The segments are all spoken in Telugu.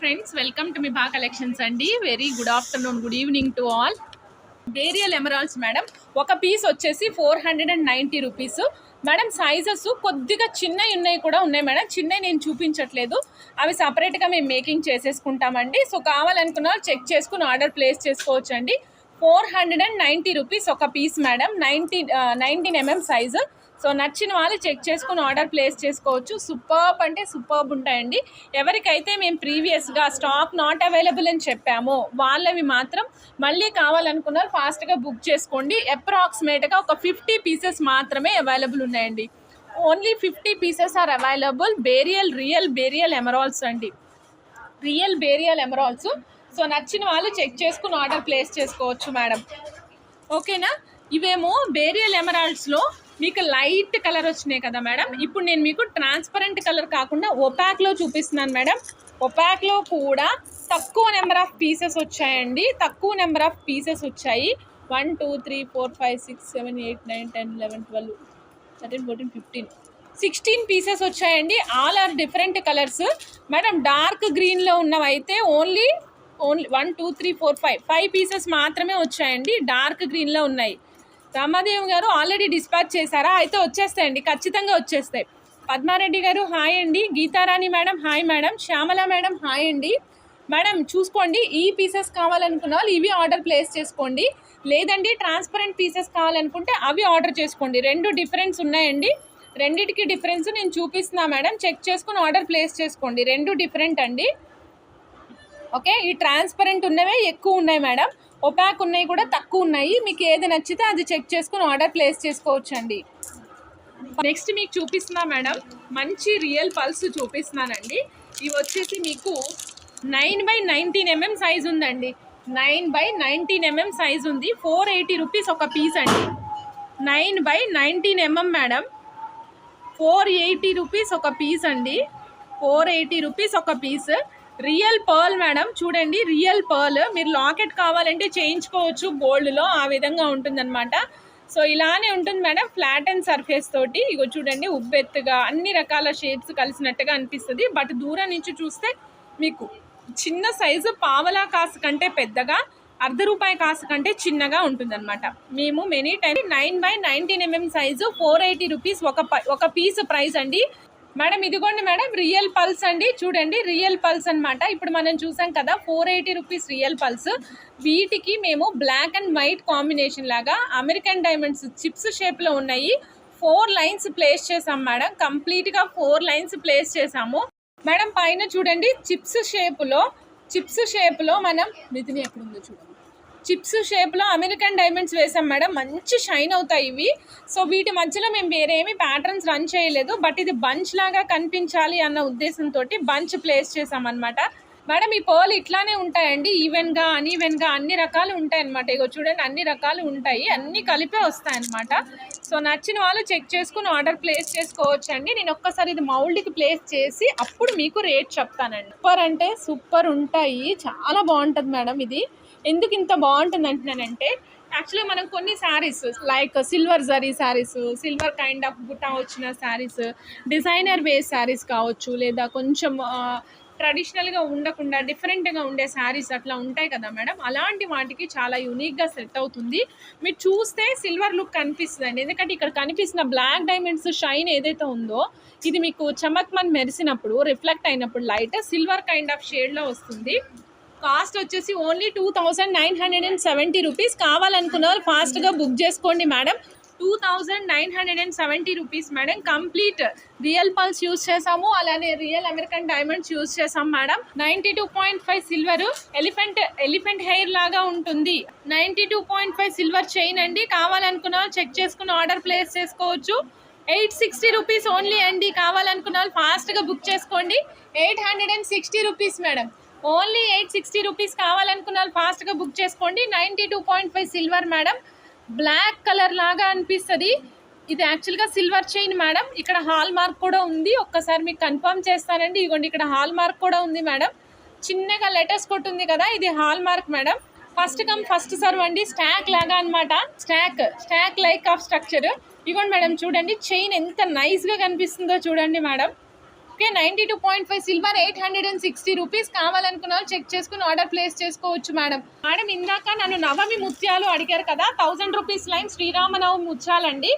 ఫ్రెండ్స్, వెల్కమ్ టు మీ బా కలెక్షన్స్ అండి. Very good afternoon, good evening to all. బేరియల్ emeralds madam, ఒక పీస్ వచ్చేసి 490 రూపీస్ మేడం. సైజెస్ కొద్దిగా చిన్నవి ఉన్నాయి కూడా ఉన్నాయి మేడం. చిన్నవి నేను చూపించట్లేదు, అవి సపరేట్గా మేము మేకింగ్ చేసేసుకుంటామండి. సో కావాలనుకున్న వాళ్ళు చెక్ చేసుకుని ఆర్డర్ ప్లేస్ చేసుకోవచ్చు అండి. 490 రూపీస్ ఒక piece madam. 19 mm size. So నచ్చిన వాళ్ళు చెక్ చేసుకుని ఆర్డర్ ప్లేస్ చేసుకోవచ్చు. సూపర్బ్ అంటే సూపర్బ్ ఉంటాయండి. ఎవరికైతే మేము ప్రీవియస్గా స్టాక్ నాట్ అవైలబుల్ అని చెప్పామో వాళ్ళవి మాత్రం మళ్ళీ కావాలనుకున్నారు ఫాస్ట్గా బుక్ చేసుకోండి. అప్రాక్సిమేట్గా ఒక 50 పీసెస్ మాత్రమే అవైలబుల్ ఉన్నాయండి. Only 50 pieces are available. Real beryl emeralds అండి, రియల్ బేరియల్ ఎమరాల్డ్స్. సో నచ్చిన వాళ్ళు చెక్ చేసుకుని ఆర్డర్ ప్లేస్ చేసుకోవచ్చు మేడం. ఓకేనా? ఇవేమో బేరియల్ ఎమరాల్డ్స్లో మీకు లైట్ కలర్ వచ్చినాయి కదా మేడం. ఇప్పుడు నేను మీకు ట్రాన్స్పరెంట్ కలర్ కాకుండా ఒపాక్లో చూపిస్తున్నాను మేడం. ఒపాక్లో కూడా తక్కువ నెంబర్ ఆఫ్ పీసెస్ వచ్చాయండి. తక్కువ నెంబర్ ఆఫ్ పీసెస్ వచ్చాయి. 1 2 3 4 5 6 7 8 9 10 11 12 13 14 15 16 పీసెస్ వచ్చాయండి. All are different colours madam. Dark గ్రీన్లో ఉన్నవైతే ఓన్లీ 1 2 3 4 5 పీసెస్ మాత్రమే వచ్చాయండి. డార్క్ గ్రీన్లో ఉన్నాయి. రామాదేవి గారు ఆల్రెడీ డిస్పాచ్ చేశారా? అయితే వచ్చేస్తాయండి, ఖచ్చితంగా వచ్చేస్తాయి. పద్మారెడ్డి గారు హాయ్ అండి. Geetha Rani madam hi madam. Shyamala madam hi అండి. మేడం చూసుకోండి, ఈ పీసెస్ కావాలనుకున్న వాళ్ళు ఇవి ఆర్డర్ ప్లేస్ చేసుకోండి. లేదండి ట్రాన్స్పరెంట్ పీసెస్ కావాలనుకుంటే అవి ఆర్డర్ చేసుకోండి. రెండు డిఫరెన్స్ ఉన్నాయండి. రెండిటికి డిఫరెన్స్ నేను చూపిస్తున్నా మేడం. చెక్ చేసుకుని ఆర్డర్ ప్లేస్ చేసుకోండి. రెండు డిఫరెంట్ అండి. ఓకే, ఈ ట్రాన్స్పరెంట్ ఉన్నవే ఎక్కువ ఉన్నాయి మేడం. ఒపాక్ ఉన్నాయి కూడా తక్కువ ఉన్నాయి. మీకు ఏది నచ్చితే అది చెక్ చేసుకుని ఆర్డర్ ప్లేస్ చేసుకోవచ్చు అండి. నెక్స్ట్ మీకు చూపిస్తున్నా మేడం, మంచి రియల్ పల్స్ చూపిస్తున్నానండి. ఇవి వచ్చేసి మీకు 9/19 mm సైజ్ ఉందండి. 9/19 mm సైజ్ ఉంది. 480 రూపీస్ ఒక పీస్ అండి. 9/19 mm మేడం. 480 రూపీస్ ఒక పీస్ అండి. 480 రూపీస్ ఒక పీస్. రియల్ పర్ల్ మేడం, చూడండి రియల్ పర్ల్. మీరు లాకెట్ కావాలంటే చేయించుకోవచ్చు గోల్డ్లో, ఆ విధంగా ఉంటుందన్నమాట. సో ఇలానే ఉంటుంది మేడం, ఫ్లాట్ అండ్ సర్ఫేస్ తోటి. ఇగో చూడండి, ఉబ్బెత్తుగా అన్ని రకాల షేప్స్ కలిసినట్టుగా అనిపిస్తుంది. బట్ దూరం నుంచి చూస్తే మీకు చిన్న సైజు, పావలా కాసు కంటే పెద్దగా, ₹1 కాసు కంటే చిన్నగా ఉంటుందన్నమాట. మేము many time 9/19 mm size 480 rupees ఒక పీస్ ప్రైస్ అండి మేడం. ఇదిగోండి మేడం, రియల్ పల్స్ అండి. చూడండి రియల్ పల్స్ అనమాట. ఇప్పుడు మనం చూసాం కదా 480 రూపీస్ రియల్ పల్స్. వీటికి మేము బ్లాక్ అండ్ వైట్ కాంబినేషన్ లాగా అమెరికన్ డైమండ్స్ చిప్స్ షేప్లో ఉన్నాయి. 4 లైన్స్ ప్లేస్ చేసాం మేడం. కంప్లీట్గా 4 లైన్స్ ప్లేస్ చేసాము మేడం. పైన చూడండి చిప్స్ షేప్లో మనం మితిని ఎక్కడుందో చూడండి, చిప్స్ షేప్లో అమెరికన్ డైమండ్స్ వేసాం మేడం. మంచి షైన్ అవుతాయి ఇవి. సో వీటి మధ్యలో మేము వేరేమి ప్యాటర్న్స్ రన్ చేయలేదు. బట్ ఇది బంచ్ లాగా కనిపించాలి అన్న ఉద్దేశంతో బంచ్ ప్లేస్ చేసామన్నమాట మేడం. ఈ పర్ల్ ఇట్లానే ఉంటాయండి, ఈవెన్గా అన్ఈవెన్గా అన్ని రకాలు ఉంటాయన్నమాట. ఇగో చూడండి, అన్ని రకాలు ఉంటాయి, అన్నీ కలిపే వస్తాయన్నమాట. సో నచ్చిన వాళ్ళు చెక్ చేసుకుని ఆర్డర్ ప్లేస్ చేసుకోవచ్చు అండి. నేను ఒక్కసారి ఇది మౌల్డ్కి ప్లేస్ చేసి అప్పుడు మీకు రేట్ చెప్తానండి. సూపర్ అంటే సూపర్ ఉంటాయి, చాలా బాగుంటుంది మేడం. ఇది ఎందుకు ఇంత బాగుంటుంది అంటున్నానంటే, యాక్చువల్లీ మనం కొన్ని saris like silver zari saris, silver kind of బుటా వచ్చిన శారీస్, డిజైనర్ వేస్ శారీస్ కావచ్చు, లేదా కొంచెం ట్రెడిషనల్గా ఉండకుండా డిఫరెంట్గా ఉండే శారీస్ అట్లా ఉంటాయి కదా మేడం. అలాంటి వాటికి చాలా యూనిక్గా సెట్ అవుతుంది. మీరు చూస్తే సిల్వర్ లుక్ కనిపిస్తుంది అండి. ఎందుకంటే ఇక్కడ కనిపిస్తున్న బ్లాక్ డైమండ్స్ షైన్ ఏదైతే ఉందో ఇది మీకు చమక్మన్ మెరిసినప్పుడు, రిఫ్లెక్ట్ అయినప్పుడు లైట్ సిల్వర్ కైండ్ ఆఫ్ షేడ్లో వస్తుంది. కాస్ట్ వచ్చేసి ఓన్లీ 2970 రూపీస్. కావాలనుకున్న వాళ్ళు ఫాస్ట్గా బుక్ చేసుకోండి madam. 2970 rupees madam. Complete real pulse use చేసాము, అలానే రియల్ అమెరికన్ డైమండ్స్ యూజ్ చేసాం మేడం. 92.5 సిల్వర్ ఎలిఫెంట్ హెయిర్ లాగా ఉంటుంది. 92.5 సిల్వర్ చైన్ అండి. కావాలనుకున్న వాళ్ళు చెక్ చేసుకుని ఆర్డర్ ప్లేస్ చేసుకోవచ్చు. 860 రూపీస్ ఓన్లీ అండి. కావాలనుకున్న వాళ్ళు ఫాస్ట్గా బుక్ చేసుకోండి. 860 రూపీస్ మేడం. Only 860 rupees. కావాలనుకున్న వాళ్ళు ఫాస్ట్గా బుక్ చేసుకోండి. 92.5 సిల్వర్ మేడం. బ్లాక్ కలర్ లాగా అనిపిస్తుంది. ఇది యాక్చువల్గా సిల్వర్ చైన్ మేడం. ఇక్కడ హాల్ మార్క్ కూడా ఉంది. ఒక్కసారి మీకు కన్ఫర్మ్ చేస్తానండి. ఇదిగోండి, ఇక్కడ హాల్ మార్క్ కూడా ఉంది మేడం. చిన్నగా లెటర్స్ కొట్టుంది కదా, ఇది hall mark madam. First come first serve అండి. స్టాక్ లాగా అనమాట. Stock like of structure. ఇదిగోండి మేడం, చూడండి చైన్ ఎంత నైస్గా కనిపిస్తుందో చూడండి మేడం. Okay 92.5 silver 860 rupees. కావాలనుకున్న వాళ్ళు చెక్ చేసుకుని ఆర్డర్ ప్లేస్ చేసుకోవచ్చు మేడం. మేడం ఇందాక నన్ను నవమి ముత్యాలు అడిగారు కదా, 1000 రూపీస్ లైన్ శ్రీరామనవమి ముత్యాలండి.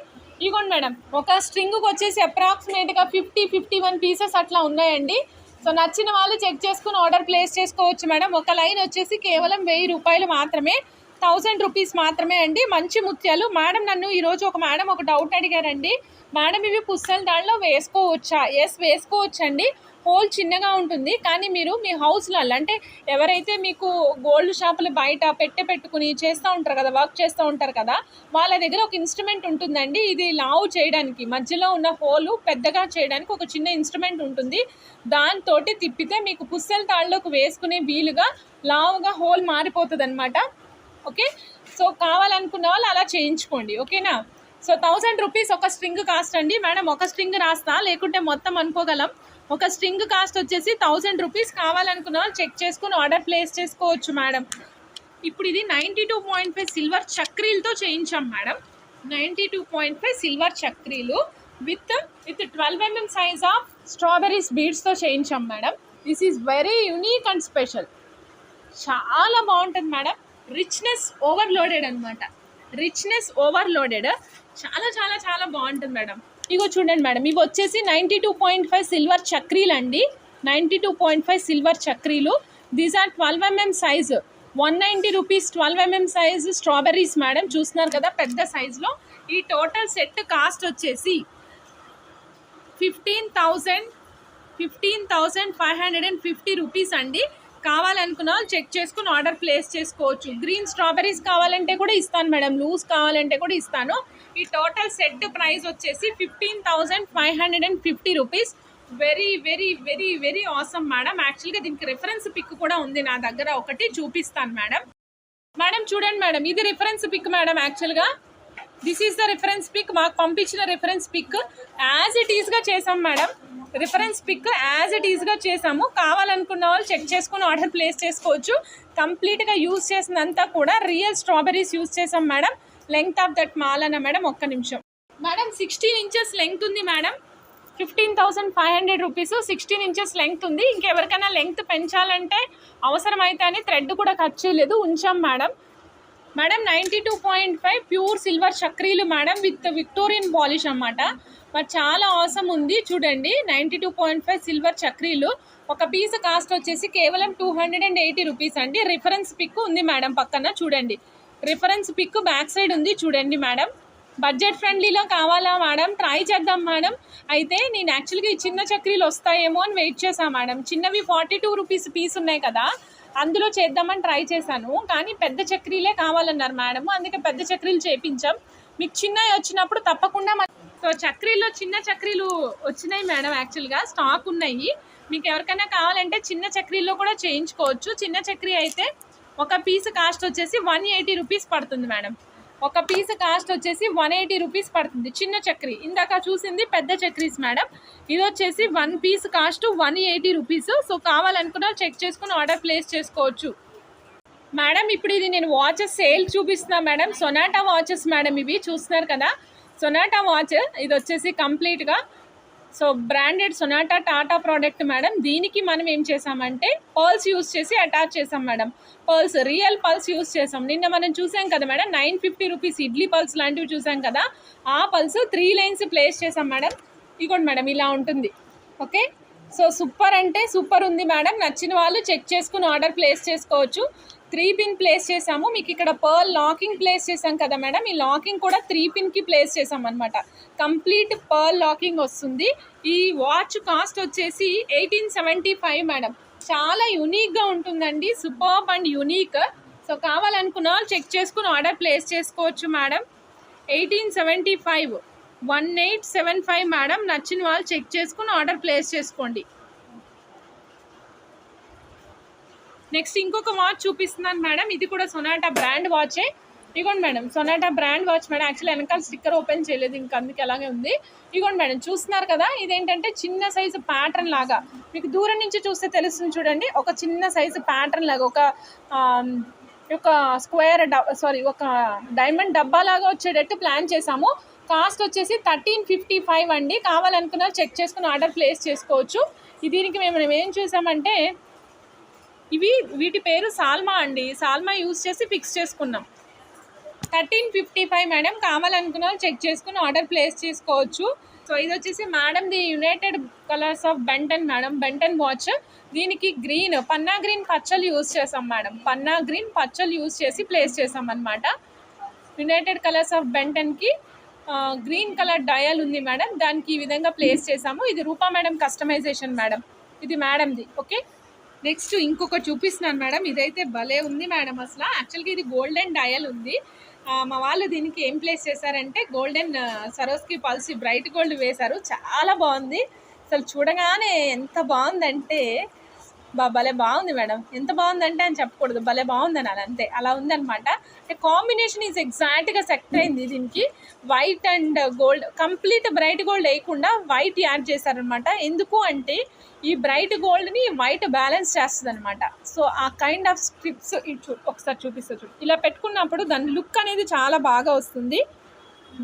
ఇగోండి మేడం, ఒక స్ట్రింగ్కి వచ్చేసి అప్రాక్సిమేట్గా 51 పీసెస్ అట్లా ఉన్నాయండి. సో నచ్చిన వాళ్ళు చెక్ చేసుకుని ఆర్డర్ ప్లేస్ చేసుకోవచ్చు మేడం. ఒక లైన్ వచ్చేసి కేవలం 1000 రూపాయలు మాత్రమే, 1000 రూపీస్ మాత్రమే అండి. మంచి ముత్యాలు. మేడం నన్ను ఈరోజు ఒక మేడం ఒక డౌట్ అడిగారండి, మేడం ఇవి పుస్తల తాడులో వేసుకోవచ్చా? ఎస్ వేసుకోవచ్చండి. హోల్ చిన్నగా ఉంటుంది, కానీ మీరు మీ హౌస్లలో అంటే ఎవరైతే మీకు గోల్డ్ షాపులు బయట పెట్టుకుని చేస్తూ ఉంటారు కదా, వర్క్ చేస్తూ ఉంటారు కదా, వాళ్ళ దగ్గర ఒక ఇన్స్ట్రుమెంట్ ఉంటుందండి. ఇది లావు చేయడానికి, మధ్యలో ఉన్న హోలు పెద్దగా చేయడానికి ఒక చిన్న ఇన్స్ట్రుమెంట్ ఉంటుంది. దాంతో తిప్పితే మీకు పుస్తల తాళ్ళలోకి వేసుకునే వీలుగా లావుగా హోల్ మారిపోతుంది అనమాట. ఓకే, సో కావాలనుకున్న వాళ్ళు అలా చేయించుకోండి. ఓకేనా? సో 1000 రూపీస్ ఒక స్ట్రింగ్ కాస్ట్ అండి. మేడం ఒక స్ట్రింగ్ రాస్తా, లేకుంటే మొత్తం అనుకోగలం. ఒక స్ట్రింగ్ కాస్ట్ వచ్చేసి 1000 రూపీస్. కావాలనుకున్న వాళ్ళు చెక్ చేసుకుని ఆర్డర్ ప్లేస్ చేసుకోవచ్చు మేడం. ఇప్పుడు ఇది 92.5 సిల్వర్ చక్రీలతో చేయించాం మేడం. 92.5 సిల్వర్ చక్రీలు with 12 mm size of strawberries బీడ్స్తో చేయించాం madam. This is very unique and special. చాలా బాగుంటుంది మేడం. రిచ్నెస్ ఓవర్లోడెడ్ అనమాట. రిచ్నెస్ ఓవర్లోడెడ్, చాలా చాలా చాలా బాగుంటుంది మేడం. ఇగో చూడండి మేడం, ఇవి వచ్చేసి 92.5 సిల్వర్ చక్రీలు అండి. 92.5 సిల్వర్ చక్రీలు. These are 12 mm size, 190 rupees 12 mm size strawberries madam. చూస్తున్నారు కదా పెద్ద సైజులో. ఈ టోటల్ సెట్ కాస్ట్ వచ్చేసి 15,550 రూపీస్ అండి. కావాలనుకున్న వాళ్ళు చెక్ చేసుకుని ఆర్డర్ ప్లేస్ చేసుకోవచ్చు. గ్రీన్ స్ట్రాబెర్రీస్ కావాలంటే కూడా ఇస్తాను మేడం, లూజ్ కావాలంటే కూడా ఇస్తాను. ఈ టోటల్ సెట్ ప్రైస్ వచ్చేసి 15,550 rupees. Very very very very awesome madam. యాక్చువల్గా దీనికి రిఫరెన్స్ పిక్ కూడా ఉంది నా దగ్గర, ఒకటి చూపిస్తాను మేడం. మేడం చూడండి మేడం, ఇది రిఫరెన్స్ పిక్ మేడం. యాక్చువల్గా this is the reference pic. మాకు పంపించిన రిఫరెన్స్ పిక్ యాజ్ ఇట్ ఈస్గా చేసాం madam. Reference pic as it ఈస్గా చేసాము. కావాలనుకున్న వాళ్ళు చెక్ చేసుకుని ఆర్డర్ ప్లేస్ చేసుకోవచ్చు. కంప్లీట్గా యూజ్ చేసినంతా కూడా రియల్ స్ట్రాబెర్రీస్ యూజ్ చేసాం madam. Length of that mall అన్న మేడం, ఒక్క నిమిషం మేడం. 16 ఇంచెస్ లెంగ్త్ ఉంది మేడం. 15,500 రూపీస్. 16 ఇంచెస్ లెంగ్త్ ఉంది. ఇంకెవరికైనా లెంగ్త్ పెంచాలంటే అవసరమైతే అని థ్రెడ్ కూడా కట్ చేయలేదు, ఉంచాం మేడం. మేడం 92.5 ప్యూర్ సిల్వర్ చక్రీలు మేడం, విత్ విక్టోరియన్ పాలిష్ అన్నమాట. మరి చాలా ఆసమ్ ఉంది చూడండి. 92.5 సిల్వర్ చక్రీలు. ఒక పీస్ కాస్ట్ వచ్చేసి కేవలం 280 రూపీస్ అండి. రిఫరెన్స్ పిక్ ఉంది మేడం పక్కన చూడండి. రిఫరెన్స్ పిక్ బ్యాక్ సైడ్ ఉంది చూడండి మేడం. బడ్జెట్ ఫ్రెండ్లీలో కావాలా మేడం? ట్రై చేద్దాం మేడం. అయితే నేను యాక్చువల్గా ఈ చిన్న చక్రీలు వస్తాయేమో అని వెయిట్ చేశాను మేడం. చిన్నవి 42 రూపీస్ పీస్ ఉన్నాయి కదా, అందులో చేద్దామని ట్రై చేశాను. కానీ పెద్ద చక్రీలే కావాలన్నారు మేడం, అందుకే పెద్ద చక్రీలు చేయించాం. మీకు చిన్నవి వచ్చినప్పుడు తప్పకుండా. సో చక్రీలో చిన్న చక్రీలు వచ్చినాయి మేడం, యాక్చువల్గా స్టాక్ ఉన్నాయి. మీకు ఎవరికైనా కావాలంటే చిన్న చక్రీలో కూడా చేయించుకోవచ్చు. చిన్న చక్రీ అయితే ఒక పీస్ కాస్ట్ వచ్చేసి 180 రూపీస్ పడుతుంది మేడం. ఒక పీస్ కాస్ట్ వచ్చేసి 180 రూపీస్ పడుతుంది చిన్న చక్రీ. ఇందాక చూసింది పెద్ద చక్రీస్ మేడం. ఇది వచ్చేసి 1 పీస్ కాస్ట్ 180 రూపీస్. సో కావాలనుకున్నా చెక్ చేసుకుని ఆర్డర్ ప్లేస్ చేసుకోవచ్చు మేడం. ఇప్పుడు ఇది నేను వాచెస్ సేల్ చూపిస్తున్నా మేడం. సొనాటా వాచెస్ మేడం, ఇవి చూస్తున్నారు కదా సొనాటా వాచ్. ఇది వచ్చేసి కంప్లీట్గా so branded Sonata Tata product madam. దీనికి మనం ఏం చేసామంటే పర్ల్స్ యూస్ చేసి అటాచ్ చేసాం madam. Pearls real pearls use చేసాం. నిన్న మనం చూసాం కదా మేడం 950 రూపీస్ ఇడ్లీ పల్స్ లాంటివి చూసాం కదా, ఆ పల్స్ 3 లైన్స్ ప్లేస్ చేసాం మేడం. ఇగోండి మేడం ఇలా ఉంటుంది. ఓకే, సో సూపర్ అంటే సూపర్ ఉంది మేడం. నచ్చిన వాళ్ళు చెక్ చేసుకుని ఆర్డర్ ప్లేస్ చేసుకోవచ్చు. 3 పిన్ ప్లేస్ చేసాము. మీకు ఇక్కడ పర్ల్ లాకింగ్ ప్లేస్ చేసాం కదా మేడం, ఈ లాకింగ్ కూడా 3 పిన్కి ప్లేస్ చేసాం అనమాట. కంప్లీట్ పర్ల్ లాకింగ్ వస్తుంది. ఈ వాచ్ కాస్ట్ వచ్చేసి 1875 మేడం. చాలా యూనిక్గా ఉంటుందండి, సూపర్బ్ అండ్ యూనిక్. సో కావాలనుకున్న వాళ్ళు చెక్ చేసుకుని ఆర్డర్ ప్లేస్ చేసుకోవచ్చు మేడం. 1875 1875 మేడం. నచ్చిన వాళ్ళు చెక్ చేసుకుని ఆర్డర్ ప్లేస్ చేసుకోండి. నెక్స్ట్ ఇంకొక వాచ్ చూపిస్తున్నాను మేడం. ఇది కూడా సొనాటా బ్రాండ్ వాచే. ఇగోండి madam Sonata brand watch madam. Actually వెనకాల స్టిక్కర్ ఓపెన్ చేయలేదు, ఇంకా అందుకే అలాగే ఉంది. ఇగోండి మేడం చూస్తున్నారు కదా, ఇదేంటంటే చిన్న సైజు ప్యాటర్న్ లాగా, మీకు దూరం నుంచి చూస్తే తెలుస్తుంది చూడండి. ఒక చిన్న సైజు ప్యాటర్న్ లాగా ఒక స్క్వేర్ ఒక డైమండ్ డబ్బా లాగా వచ్చేటట్టు ప్లాన్ చేసాము. కాస్ట్ వచ్చేసి 1355 అండి. కావాలనుకున్న చెక్ చేసుకుని ఆర్డర్ ప్లేస్ చేసుకోవచ్చు. దీనికి మనం ఏం చూసామంటే వీటి పేరు సాల్మా అండి. సాల్మా యూజ్ చేసి ఫిక్స్ చేసుకున్నాం. 1355 మేడం. కావాలనుకున్న చెక్ చేసుకుని ఆర్డర్ ప్లేస్ చేసుకోవచ్చు. సో ఇది వచ్చేసి మేడంది United Colors of Benetton madam. Benetton watch. దీనికి గ్రీన్ పన్నా గ్రీన్ పచ్చలు యూజ్ చేసాం మేడం. పన్నా గ్రీన్ పచ్చలు యూజ్ చేసి ప్లేస్ చేసాం అనమాట. యునైటెడ్ కలర్స్ ఆఫ్ బెంటన్కి గ్రీన్ కలర్ డయల్ ఉంది మేడం. దానికి ఈ విధంగా ప్లేస్ చేసాము. ఇది రూపా మేడం కస్టమైజేషన్ మేడం. ఇది మేడంది. ఓకే, నెక్స్ట్ ఇంకొక చూపిస్తున్నాను మేడం. ఇదైతే భలే ఉంది మేడం. అసలు యాక్చువల్గా ఇది గోల్డెన్ డయల్ ఉంది. మా వాళ్ళు దీనికి ఏం ప్లేస్ చేశారంటే గోల్డెన్ సరోస్కి పల్సి బ్రైట్ గోల్డ్ వేశారు. చాలా బాగుంది. అసలు చూడగానే ఎంత బాగుందంటే భలే బాగుంది మేడం. ఎంత బాగుందంటే అని చెప్పకూడదు, భలే బాగుంది అని అంతే. అలా ఉందన్నమాట. కాంబినేషన్ ఈజ్ ఎగ్జాక్ట్గా సెట్ అయింది. దీనికి white and gold, complete bright gold వేయకుండా వైట్ యాడ్ చేశారనమాట. ఎందుకు అంటే ఈ బ్రైట్ గోల్డ్ని వైట్ బ్యాలెన్స్ చేస్తుంది అనమాట. సో ఆ కైండ్ ఆఫ్ స్ట్రిప్స్ ఒకసారి చూపిస్తా చూడు. ఇలా పెట్టుకున్నప్పుడు దాని లుక్ అనేది చాలా బాగా వస్తుంది.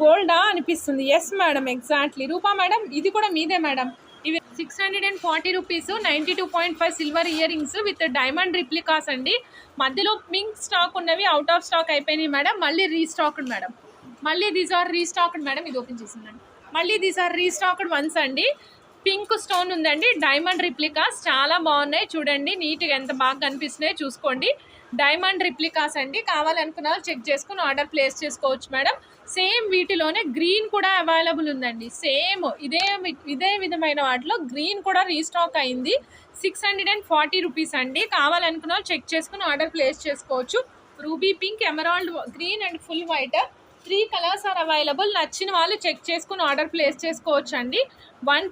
గోల్డా అనిపిస్తుంది. Yes madam, exactly. Rupa madam ఇది కూడా మీదే మేడం. ఇవి 640 rupees. 92.5 silver earrings with diamond replicas అండి. మధ్యలో పింక్ స్టాక్ ఉన్నవి అవుట్ ఆఫ్ స్టాక్ అయిపోయినాయి మేడం. మళ్ళీ రీస్టాక్డ్ మేడం. మళ్ళీ దీస్ ఆర్ రీస్టాక్డ్ మేడం. ఇది ఓపెన్ చేసిందండి. మళ్ళీ దీస్ ఆర్ రీస్టాక్డ్ వన్స్ అండి. పింక్ స్టోన్ ఉందండి. డైమండ్ రిప్లికాస్ చాలా బాగున్నాయి. చూడండి నీట్గా ఎంత బాగా కనిపిస్తున్నాయో చూసుకోండి. డైమండ్ రిప్లికాస్ అండి. కావాలనుకున్న చెక్ చేసుకుని ఆర్డర్ ప్లేస్ చేసుకోవచ్చు మేడం. సేమ్ వీటిలోనే గ్రీన్ కూడా అవైలబుల్ ఉందండి. సేమ్ ఇదే విధమైన వాటిలో గ్రీన్ కూడా రీస్టాక్ అయింది. 640 రూపీస్ అండి. కావాలనుకున్న చెక్ చేసుకుని ఆర్డర్ ప్లేస్ చేసుకోవచ్చు. Ruby pink, emerald green and full white 3 colours are available. నచ్చిన వాళ్ళు చెక్ చేసుకుని ఆర్డర్ ప్లేస్ చేసుకోవచ్చు అండి. One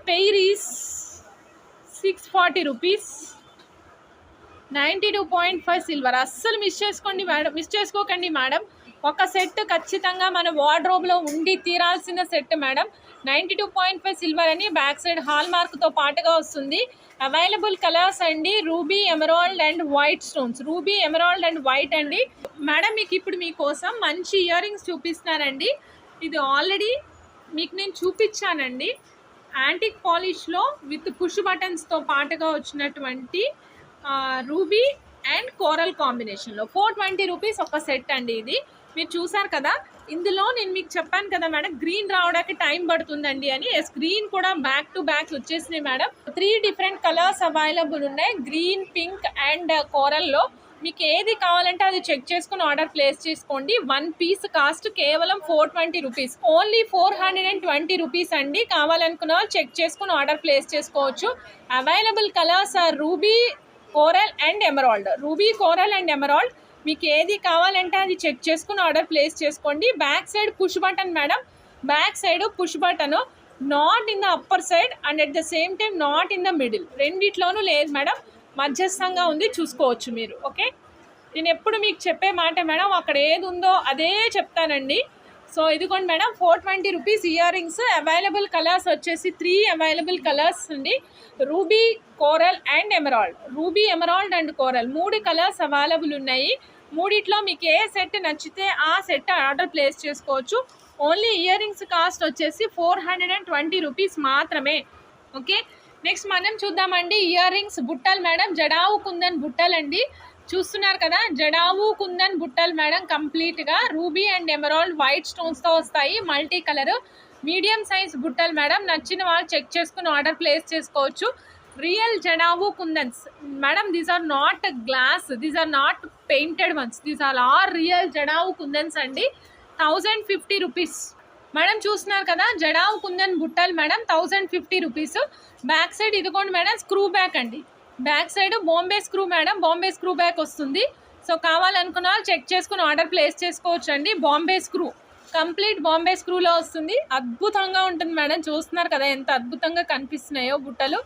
pair is 640 rupees. 92.5 silver. అస్సలు మిస్ చేసుకోకండి మేడం. ఒక సెట్ ఖచ్చితంగా మన వార్డ్రోబ్లో ఉండి తీరాల్సిన సెట్ మేడం. 92.5 సిల్వర్ అని బ్యాక్ సైడ్ హాల్ మార్క్తో పాటుగా వస్తుంది. అవైలబుల్ కలర్స్ అండి ruby, emerald and white stones. Ruby, emerald and white అండి మేడం. మీకు ఇప్పుడు మీకోసం మంచి ఇయర్ రింగ్స్ చూపిస్తున్నానండి. ఇది ఆల్రెడీ మీకు నేను చూపించానండి. యాంటిక్ పాలిష్లో విత్ పుష్ బటన్స్తో పాటుగా వచ్చినటువంటి రూబీ అండ్ కోరల్ కాంబినేషన్లో 420 రూపీస్ ఒక సెట్ అండి. ఇది మీరు చూసారు కదా. ఇందులో నేను మీకు చెప్పాను కదా మేడం గ్రీన్ రావడానికి టైం పడుతుందండి అని. గ్రీన్ కూడా బ్యాక్ టు బ్యాక్ వచ్చేసినాయి మేడం. 3 డిఫరెంట్ కలర్స్ అవైలబుల్ ఉన్నాయి. గ్రీన్, పింక్ అండ్ కోరల్లో మీకు ఏది కావాలంటే అది చెక్ చేసుకుని ఆర్డర్ ప్లేస్ చేసుకోండి. 1 పీస్ కాస్ట్ కేవలం 420 రూపీస్. ఓన్లీ 420 రూపీస్ అండి. కావాలనుకున్న చెక్ చేసుకుని ఆర్డర్ ప్లేస్ చేసుకోవచ్చు. Available colours are ruby, coral and emerald. Ruby, coral and emerald. మీకు ఏది కావాలంటే అది చెక్ చేసుకుని ఆర్డర్ ప్లేస్ చేసుకోండి. Back side push button madam. Back side push button not in the upper side and at the same time not in the middle. రెండిట్లోనూ లేదు మేడం. మధ్యస్థంగా ఉంది, చూసుకోవచ్చు మీరు. ఓకే, నేను ఎప్పుడు మీకు చెప్పే మాట మేడం అక్కడ ఏది ఉందో అదే చెప్తానండి. సో ఇదిగోండి madam 420 rupees ear rings. Available colours వచ్చేసి 3 అవైలబుల్ కలర్స్ అండి. Ruby, coral and emerald. Ruby, emerald and coral 3 colours available ఉన్నాయి. మూడిట్లో మీకు ఏ సెట్ నచ్చితే ఆ సెట్ ఆర్డర్ ప్లేస్ చేసుకోవచ్చు. ఓన్లీ ఇయర్ రింగ్స్ కాస్ట్ వచ్చేసి 420 రూపీస్ మాత్రమే. ఓకే, నెక్స్ట్ మనం చూద్దామండి ఇయర్ రింగ్స్ బుట్టలు మేడం. జడావు కుందన్ బుట్టలు అండి. చూస్తున్నారు కదా, జడావు కుందన్ బుట్టలు మేడం. కంప్లీట్గా రూబీ అండ్ ఎమరాల్డ్ వైట్ స్టోన్స్తో వస్తాయి. మల్టీ కలర్ మీడియం సైజ్ బుట్టలు మేడం. నచ్చిన వాళ్ళు చెక్ చేసుకుని ఆర్డర్ ప్లేస్ చేసుకోవచ్చు. Real jadau kundans madam. These are not glass, these are not painted ones, these are real jadau kundans అండి. 1050 రూపీస్ మేడం. చూస్తున్నారు కదా జడావు కుందన్ బుట్టలు మేడం. 1050 రూపీస్. బ్యాక్ సైడ్ ఇదిగోండి మేడం స్క్రూ బ్యాక్ అండి. Back side Bombay screw madam. Bombay screw back వస్తుంది. సో కావాలనుకున్న వాళ్ళు చెక్ చేసుకుని ఆర్డర్ ప్లేస్ చేసుకోవచ్చు అండి. బాంబే స్క్రూ, కంప్లీట్ బాంబే స్క్రూలో వస్తుంది. అద్భుతంగా ఉంటుంది మేడం. చూస్తున్నారు కదా ఎంత అద్భుతంగా కనిపిస్తున్నాయో బుట్టలు.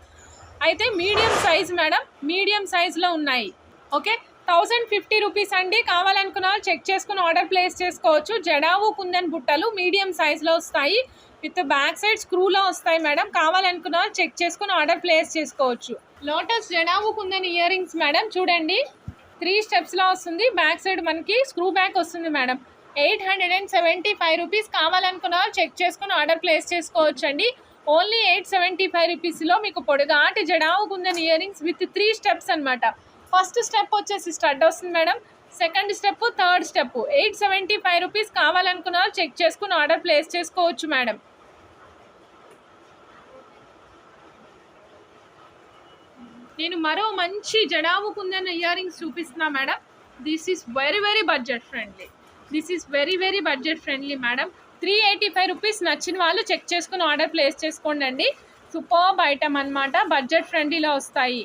అయితే మీడియం సైజ్ మేడం, మీడియం సైజులో ఉన్నాయి. ఓకే, 1050 రూపీస్ అండి. కావాలనుకున్న వాళ్ళు చెక్ చేసుకుని ఆర్డర్ ప్లేస్ చేసుకోవచ్చు. జడావు కుందన్ బుట్టలు మీడియం సైజులో వస్తాయి. విత్ బ్యాక్ సైడ్ స్క్రూలో వస్తాయి మేడం. కావాలనుకున్న వాళ్ళు చెక్ చేసుకుని ఆర్డర్ ప్లేస్ చేసుకోవచ్చు. Lotus jadau kundan ear rings madam. చూడండి 3 స్టెప్స్లో వస్తుంది. బ్యాక్ సైడ్ మనకి స్క్రూ బ్యాక్ వస్తుంది మేడం. 875 రూపీస్. కావాలనుకున్న వాళ్ళు చెక్ చేసుకుని ఆర్డర్ ప్లేస్ చేసుకోవచ్చండి. ఓన్లీ 875 రూపీస్లో మీకు పొడుగాటి jadau గుందన్ ear rings with 3 steps అనమాట. ఫస్ట్ స్టెప్ వచ్చేసి స్టడ్ వస్తుంది madam, second step, third step. 875 rupees. కావాలనుకున్న వాళ్ళు చెక్ చేసుకుని ఆర్డర్ ప్లేస్ చేసుకోవచ్చు మేడం. నేను మరో మంచి జడావు కుందన్ ఇయర్ రింగ్స్ చూపిస్తున్నా madam. This is very budget friendly. Budget friendly madam. 385 rupees. నచ్చిన వాళ్ళు చెక్ చేసుకుని ఆర్డర్ ప్లేస్ చేసుకోండి అండి. సూపర్బ్ ఐటమ్ అనమాట, బడ్జెట్ ఫ్రెండ్లీలో వస్తాయి.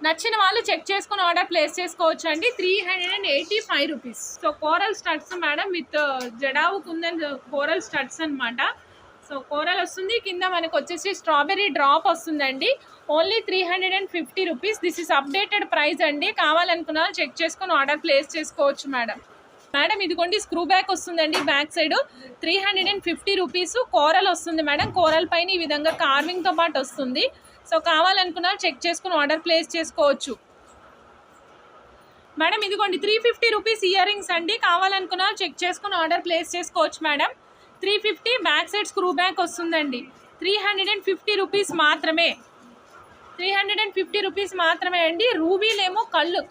నచ్చిన వాళ్ళు చెక్ చేసుకుని ఆర్డర్ ప్లేస్ చేసుకోవచ్చు అండి. 385 rupees. So coral studs madam with jadau kundan coral studs అనమాట. సో కోరల్ వస్తుంది, కింద మనకు వచ్చేసి స్ట్రాబెర్రీ డ్రాప్ వస్తుందండి. Only 350 rupees. This is updated price అండి. కావాలనుకున్న చెక్ చేసుకుని ఆర్డర్ ప్లేస్ చేసుకోవచ్చు మేడం. ఇదిగోండి స్క్రూ బ్యాక్ వస్తుందండి, బ్యాక్ సైడ్ 350 రూపీస్. కోరల్ వస్తుంది మేడం, కోరల్ పైన ఈ విధంగా కార్వింగ్తో పాటు వస్తుంది. సో కావాలనుకున్న చెక్ చేసుకుని ఆర్డర్ ప్లేస్ చేసుకోవచ్చు మేడం. ఇదిగోండి 350 రూపీస్ ఇయర్ రింగ్స్ అండి. కావాలనుకున్న చెక్ చేసుకుని ఆర్డర్ ప్లేస్ చేసుకోవచ్చు madam. 350. Back side screw back వస్తుందండి. 350 రూపీస్ మాత్రమే. 350 రూపీస్ మాత్రమే అండి. రూబీలేమో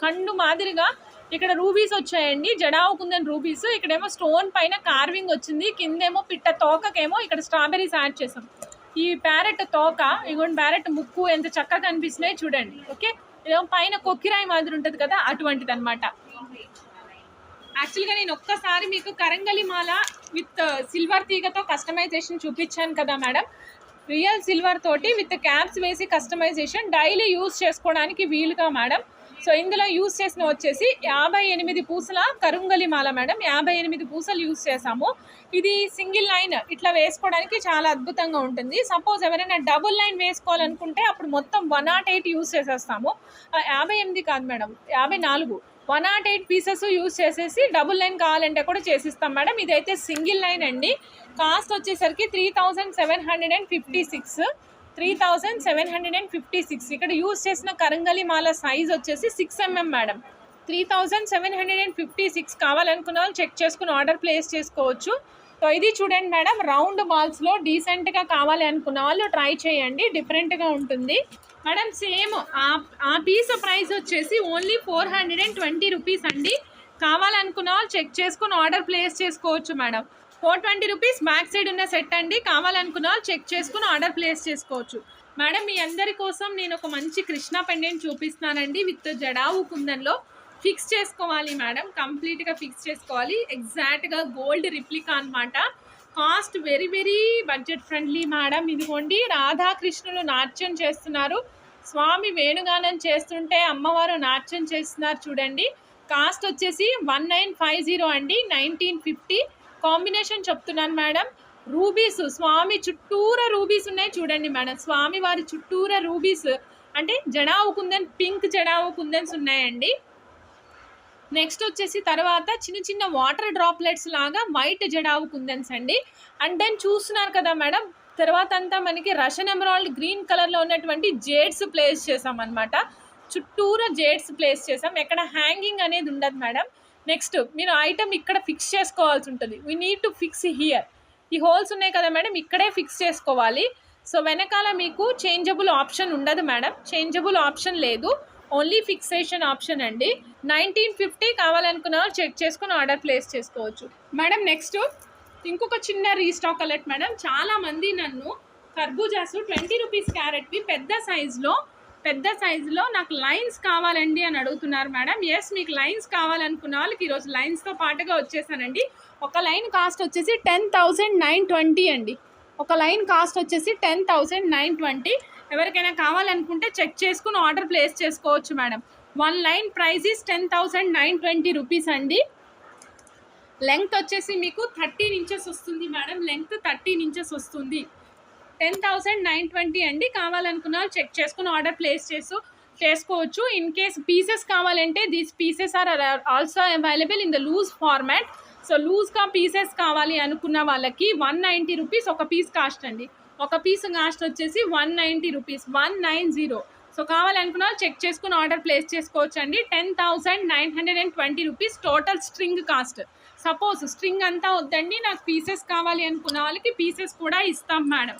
కండు మాదిరిగా ఇక్కడ రూబీస్ వచ్చాయండి, జడావు కుందన్ రూబీస్. ఇక్కడేమో స్టోన్ పైన కార్వింగ్ వచ్చింది, కిందేమో పిట్ట తోకకేమో ఇక్కడ స్ట్రాబెరీస్ యాడ్ చేసాం. ఈ ప్యారెట్ తోక, ఇగోండి ప్యారెట్ ముక్కు ఎంత చక్కగా కనిపిస్తున్నాయి చూడండి. ఓకే, ఇదేమో పైన కొక్కిరాయి మాదిరి ఉంటుంది కదా, అటువంటిది అనమాట. యాక్చువల్గా నేను ఒక్కసారి మీకు కరంగలి మాల విత్ సిల్వర్ తీగతో కస్టమైజేషన్ చూపించాను కదా మేడం. రియల్ సిల్వర్ తోటి విత్ క్యాప్స్ వేసి కస్టమైజేషన్ డైలీ యూజ్ చేసుకోవడానికి వీలుగా మేడం. సో ఇందులో యూజ్ చేసిన వచ్చేసి 58 పూసల కరుంగలి మాల మేడం. 58 పూసలు యూజ్ చేసాము. ఇది సింగిల్ లైన్ ఇట్లా వేసుకోవడానికి చాలా అద్భుతంగా ఉంటుంది. సపోజ్ ఎవరైనా డబుల్ లైన్ వేసుకోవాలనుకుంటే అప్పుడు మొత్తం 108 యూజ్ చేసేస్తాము. 58 కాదు మేడం, 54, 108 పీసెస్ యూజ్ చేసేసి డబుల్ లైన్ కావాలంటే కూడా చేసిస్తాం మేడం. ఇదైతే సింగిల్ లైన్ అండి. కాస్ట్ వచ్చేసరికి 3756. 3756. ఇక్కడ యూజ్ చేసిన కరంగలి మాల సైజ్ వచ్చేసి 6 mm మేడం. 3756. కావాలనుకున్న వాళ్ళు చెక్ చేసుకుని ఆర్డర్ ప్లేస్ చేసుకోవచ్చు. సో ఇది చూడండి మేడం, రౌండ్ బాల్స్లో డీసెంట్గా కావాలి అనుకున్న వాళ్ళు ట్రై చేయండి, డిఫరెంట్గా ఉంటుంది మేడం. సేమ్ ఆ పీస్ ప్రైస్ వచ్చేసి ఓన్లీ 420 రూపీస్ అండి. కావాలనుకున్న వాళ్ళు చెక్ చేసుకుని ఆర్డర్ ప్లేస్ చేసుకోవచ్చు మేడం. 420 రూపీస్ బ్యాక్ సైడ్ ఉన్న సెట్ అండి. కావాలనుకున్న వాళ్ళు చెక్ చేసుకుని ఆర్డర్ ప్లేస్ చేసుకోవచ్చు మేడం. మీ అందరి కోసం నేను ఒక మంచి కృష్ణ పెండెంట్ చూపిస్తున్నానండి విత్ జడావు కుందన్లో. ఫిక్స్ చేసుకోవాలి మేడం, కంప్లీట్గా ఫిక్స్ చేసుకోవాలి. ఎగ్జాక్ట్గా గోల్డ్ రిప్లికా అనమాట. Cost very budget friendly madam. ఇదిగోండి రాధాకృష్ణులు నాట్యం చేస్తున్నారు, స్వామి వేణుగానం చేస్తుంటే అమ్మవారు నాట్యం చేస్తున్నారు చూడండి. కాస్ట్ వచ్చేసి 1950 అండి. 1950. కాంబినేషన్ చెప్తున్నాను మేడం. రూబీస్, స్వామి చుట్టూరా రూబీస్ ఉన్నాయి చూడండి మేడం. స్వామి వారి చుట్టూరా రూబీస్ అంటే జడావు కుందన్, పింక్ జడావు కుందన్స్ ఉన్నాయండి. నెక్స్ట్ వచ్చేసి తర్వాత చిన్న వాటర్ డ్రాప్లెట్స్ లాగా వైట్ జడావు కుందన్స్ అండి. అండ్ దెన్ చూస్తున్నారు కదా మేడం, తర్వాత అంతా మనకి రషన్ ఎమరాల్డ్ గ్రీన్ కలర్లో ఉన్నటువంటి జేడ్స్ ప్లేస్ చేసాం అనమాట. చుట్టూరా జేడ్స్ ప్లేస్ చేసాం, ఎక్కడ హ్యాంగింగ్ అనేది ఉండదు మేడం. నెక్స్ట్ మీరు ఐటమ్ ఇక్కడ ఫిక్స్ చేసుకోవాల్సి ఉంటుంది. We need to fix here. ఈ హోల్స్ ఉన్నాయి కదా మేడం, ఇక్కడే ఫిక్స్ చేసుకోవాలి. సో వెనకాల మీకు చేంజబుల్ ఆప్షన్ ఉండదు మేడం, చేంజబుల్ ఆప్షన్ లేదు, ఓన్లీ ఫిక్సేషన్ ఆప్షన్ అండి. 1950. కావాలనుకున్న చెక్ చేసుకుని ఆర్డర్ ప్లేస్ చేసుకోవచ్చు మేడం. నెక్స్ట్ ఇంకొక చిన్న రీస్టాక్ అలర్ట్ మేడం. చాలామంది నన్ను కర్బూజాసు 20 రూపీస్ క్యారెట్వి పెద్ద సైజులో నాకు లైన్స్ కావాలండి అని అడుగుతున్నారు మేడం. ఎస్, మీకు లైన్స్ కావాలనుకున్న వాళ్ళకి ఈరోజు లైన్స్తో పాటుగా వచ్చేసానండి. ఒక లైన్ కాస్ట్ వచ్చేసి 10,920 అండి. ఒక లైన్ కాస్ట్ వచ్చేసి 10,920. ఎవరికైనా కావాలనుకుంటే చెక్ చేసుకుని ఆర్డర్ ప్లేస్ చేసుకోవచ్చు madam. 1 line price is 10,920 rupees అండి. లెంగ్త్ వచ్చేసి మీకు 13 ఇంచెస్ వస్తుంది మేడం. లెంగ్త్ 13 ఇంచెస్ వస్తుంది. 10,920 అండి. కావాలనుకున్న చెక్ చేసుకుని ఆర్డర్ ప్లేస్ చేసుకోవచ్చు. ఇన్ కేస్ పీసెస్ కావాలంటే these pieces are also available in the loose format. So లూజ్గా పీసెస్ కావాలి అనుకున్న వాళ్ళకి 190 రూపీస్ ఒక పీస్ కాస్ట్ అండి. ఒక పీస్ కాస్ట్ వచ్చేసి 190 రూపీస్. 190. సో కావాలనుకున్న వాళ్ళు చెక్ చేసుకుని ఆర్డర్ ప్లేస్ చేసుకోవచ్చు అండి. 10,920 rupees total string cost. Suppose string అంతా వద్దండి, నాకు పీసెస్ కావాలి అనుకున్న వాళ్ళకి పీసెస్ కూడా ఇస్తాం మేడం.